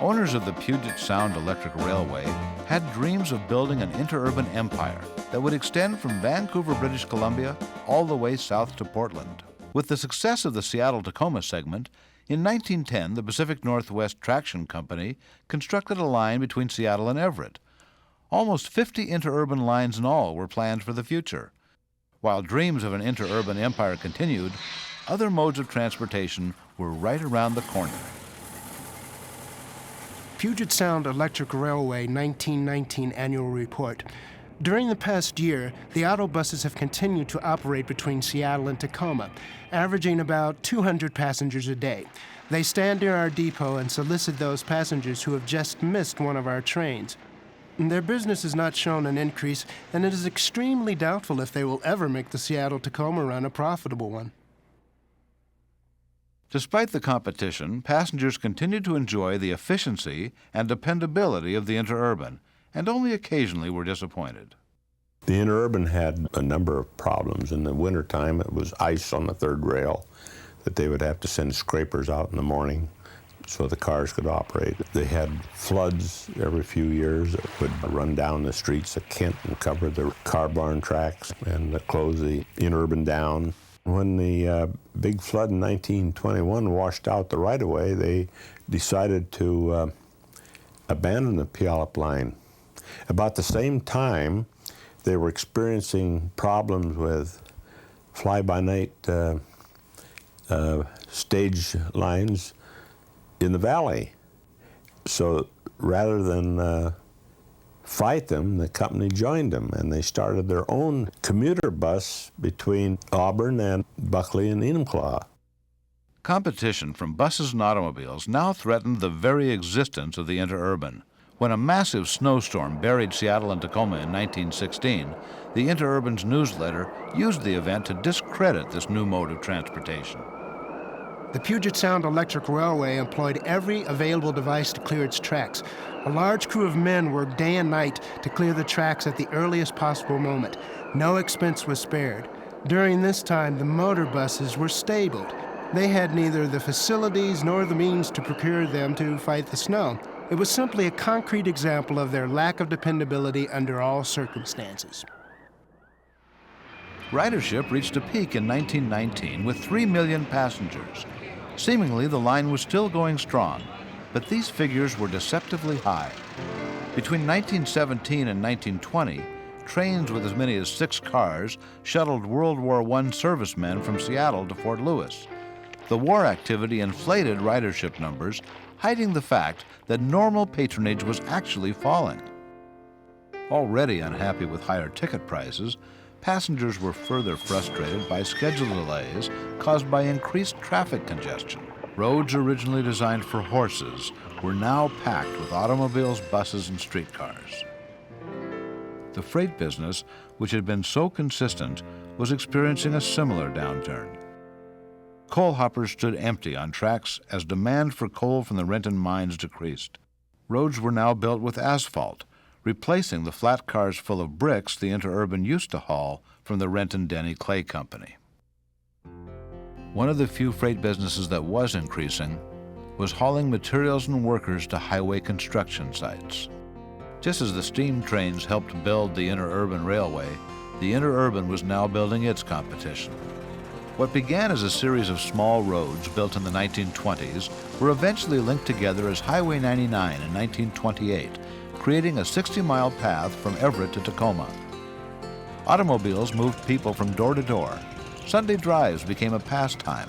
Owners of the Puget Sound Electric Railway had dreams of building an interurban empire that would extend from Vancouver, British Columbia, all the way south to Portland. With the success of the Seattle-Tacoma segment, in 1910, the Pacific Northwest Traction Company constructed a line between Seattle and Everett. Almost 50 interurban lines in all were planned for the future. While dreams of an interurban empire continued, other modes of transportation were right around the corner. Puget Sound Electric Railway 1919 Annual Report. During the past year, the autobuses have continued to operate between Seattle and Tacoma, averaging about 200 passengers a day. They stand near our depot and solicit those passengers who have just missed one of our trains. Their business has not shown an increase, and it is extremely doubtful if they will ever make the Seattle-Tacoma run a profitable one. Despite the competition, passengers continued to enjoy the efficiency and dependability of the interurban, and only occasionally were disappointed. The interurban had a number of problems. In the wintertime, it was ice on the third rail that they would have to send scrapers out in the morning so the cars could operate. They had floods every few years that would run down the streets of Kent and cover the car barn tracks and close the interurban down. When the big flood in 1921 washed out the right-of-way, they decided to abandon the Puyallup line. About the same time, they were experiencing problems with fly-by-night stage lines in the valley. So rather than fight them, the company joined them, and they started their own commuter bus between Auburn and Buckley and Enumclaw. Competition from buses and automobiles now threatened the very existence of the interurban. When a massive snowstorm buried Seattle and Tacoma in 1916, the Interurban's newsletter used the event to discredit this new mode of transportation. The Puget Sound Electric Railway employed every available device to clear its tracks. A large crew of men worked day and night to clear the tracks at the earliest possible moment. No expense was spared. During this time, the motor buses were stabled. They had neither the facilities nor the means to procure them to fight the snow. It was simply a concrete example of their lack of dependability under all circumstances. Ridership reached a peak in 1919 with 3 million passengers. Seemingly, the line was still going strong, but these figures were deceptively high. Between 1917 and 1920, trains with as many as 6 cars shuttled World War I servicemen from Seattle to Fort Lewis. The war activity inflated ridership numbers, hiding the fact that normal patronage was actually falling. Already unhappy with higher ticket prices, passengers were further frustrated by schedule delays caused by increased traffic congestion. Roads originally designed for horses were now packed with automobiles, buses, and streetcars. The freight business, which had been so consistent, was experiencing a similar downturn. Coal hoppers stood empty on tracks as demand for coal from the Renton mines decreased. Roads were now built with asphalt, replacing the flat cars full of bricks the interurban used to haul from the Renton Denny Clay Company. One of the few freight businesses that was increasing was hauling materials and workers to highway construction sites. Just as the steam trains helped build the interurban railway, the interurban was now building its competition. What began as a series of small roads built in the 1920s were eventually linked together as Highway 99 in 1928, creating a 60-mile path from Everett to Tacoma. Automobiles moved people from door to door. Sunday drives became a pastime.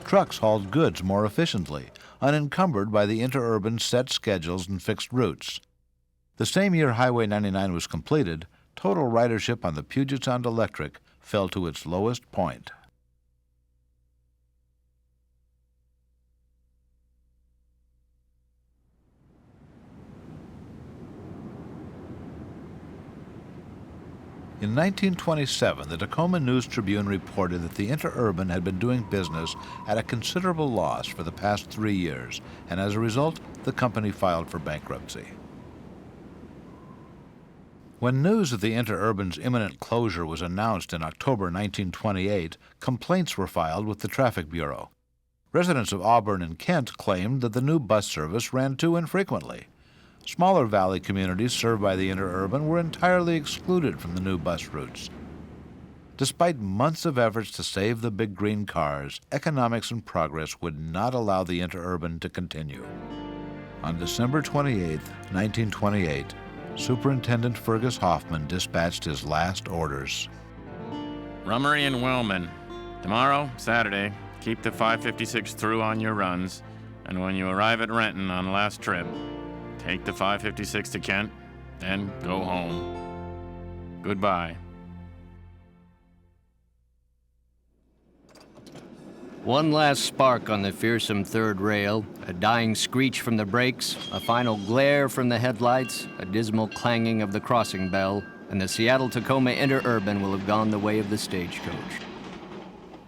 Trucks hauled goods more efficiently, unencumbered by the interurban's set schedules and fixed routes. The same year Highway 99 was completed, total ridership on the Puget Sound Electric fell to its lowest point. In 1927, the Tacoma News Tribune reported that the interurban had been doing business at a considerable loss for the past 3 years, and as a result, the company filed for bankruptcy. When news of the interurban's imminent closure was announced in October 1928, complaints were filed with the Traffic Bureau. Residents of Auburn and Kent claimed that the new bus service ran too infrequently. Smaller valley communities served by the interurban were entirely excluded from the new bus routes. Despite months of efforts to save the big green cars, economics and progress would not allow the interurban to continue. On December 28, 1928, Superintendent Fergus Hoffman dispatched his last orders. Rummery and Wellman. Tomorrow, Saturday, keep the 556 through on your runs, and when you arrive at Renton on the last trip, take the 556 to Kent, then go home. Goodbye. One last spark on the fearsome third rail, a dying screech from the brakes, a final glare from the headlights, a dismal clanging of the crossing bell, and the Seattle-Tacoma Interurban will have gone the way of the Stagecoach.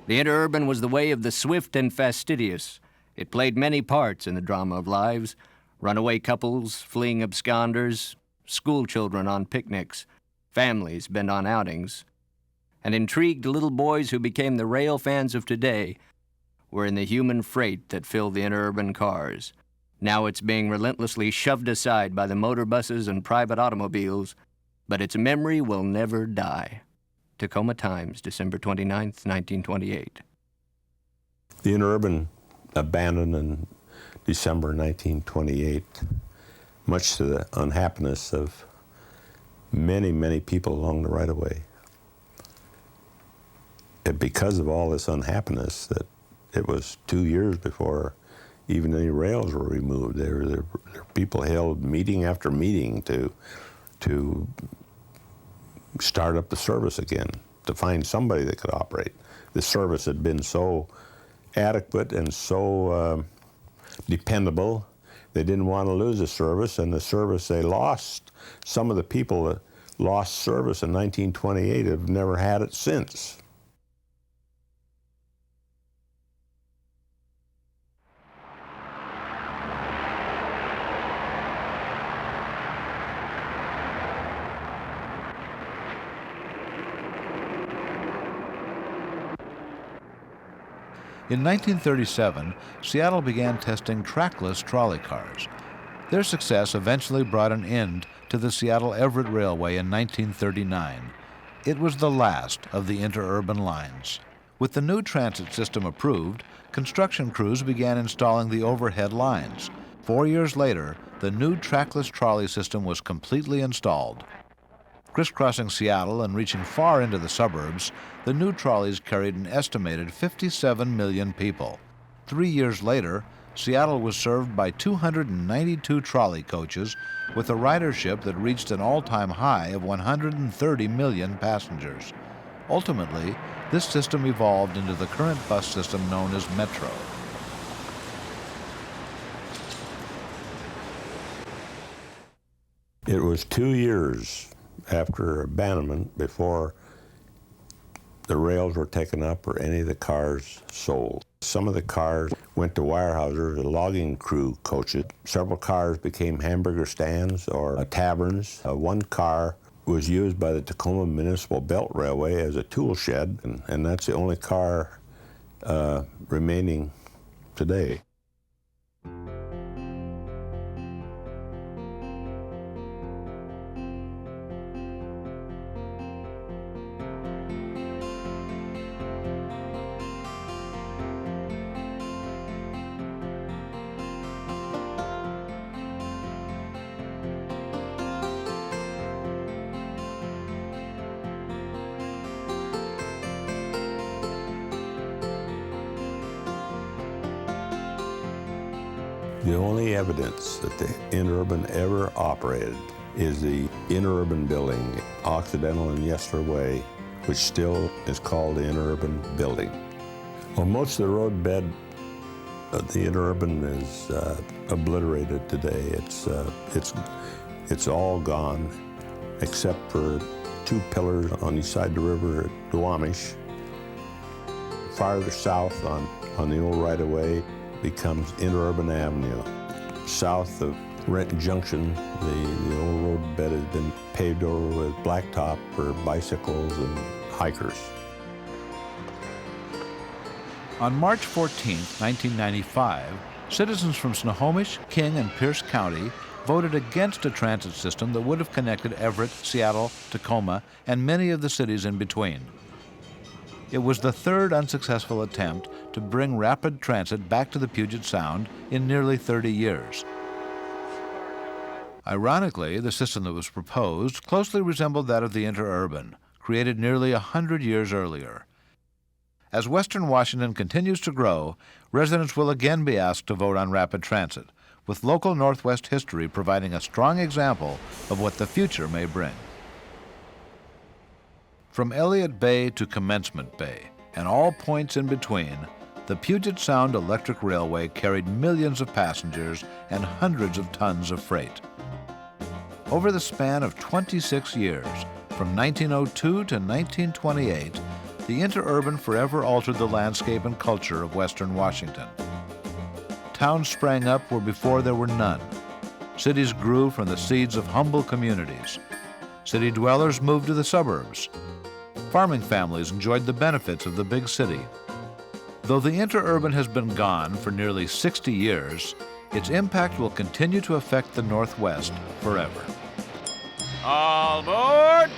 The Interurban was the way of the swift and fastidious. It played many parts in the drama of lives: runaway couples, fleeing absconders, school children on picnics, families bent on outings, and intrigued little boys who became the rail fans of today were in the human freight that filled the interurban cars. Now it's being relentlessly shoved aside by the motor buses and private automobiles, but its memory will never die. Tacoma Times, December 29, 1928. The interurban abandoned in December 1928, much to the unhappiness of many, many people along the right-of-way. And because of all this unhappiness, that it was 2 years before even any rails were removed. There were people held meeting after meeting to start up the service again, to find somebody that could operate. The service had been so adequate and so dependable. They didn't want to lose the service, and the service they lost, some of the people that lost service in 1928 have never had it since. In 1937, Seattle began testing trackless trolley cars. Their success eventually brought an end to the Seattle-Everett Railway in 1939. It was the last of the interurban lines. With the new transit system approved, construction crews began installing the overhead lines. 4 years later, the new trackless trolley system was completely installed. Crisscrossing Seattle and reaching far into the suburbs, the new trolleys carried an estimated 57 million people. 3 years later, Seattle was served by 292 trolley coaches with a ridership that reached an all-time high of 130 million passengers. Ultimately, this system evolved into the current bus system known as Metro. It was 2 years after abandonment before the rails were taken up or any of the cars sold. Some of the cars went to Weyerhaeuser, the logging crew coaches. Several cars became hamburger stands or taverns. One car was used by the Tacoma Municipal Belt Railway as a tool shed, and that's the only car remaining today. The only evidence that the interurban ever operated is the interurban building, Occidental and Yesler Way, which still is called the interurban building. Well, most of the roadbed of the interurban is obliterated today. It's all gone, except for 2 pillars on each side of the river at Duwamish. Farther south on the old right-of-way becomes Interurban Avenue. South of Renton Junction, the old roadbed has been paved over with blacktop for bicycles and hikers. On March 14, 1995, citizens from Snohomish, King, and Pierce County voted against a transit system that would have connected Everett, Seattle, Tacoma, and many of the cities in between. It was the third unsuccessful attempt to bring rapid transit back to the Puget Sound in nearly 30 years. Ironically, the system that was proposed closely resembled that of the Interurban, created nearly 100 years earlier. As Western Washington continues to grow, residents will again be asked to vote on rapid transit, with local Northwest history providing a strong example of what the future may bring. From Elliott Bay to Commencement Bay, and all points in between, the Puget Sound Electric Railway carried millions of passengers and hundreds of tons of freight. Over the span of 26 years, from 1902 to 1928, the Interurban forever altered the landscape and culture of Western Washington. Towns sprang up where before there were none. Cities grew from the seeds of humble communities. City dwellers moved to the suburbs. Farming families enjoyed the benefits of the big city. Though the Interurban has been gone for nearly 60 years, its impact will continue to affect the Northwest forever. All aboard!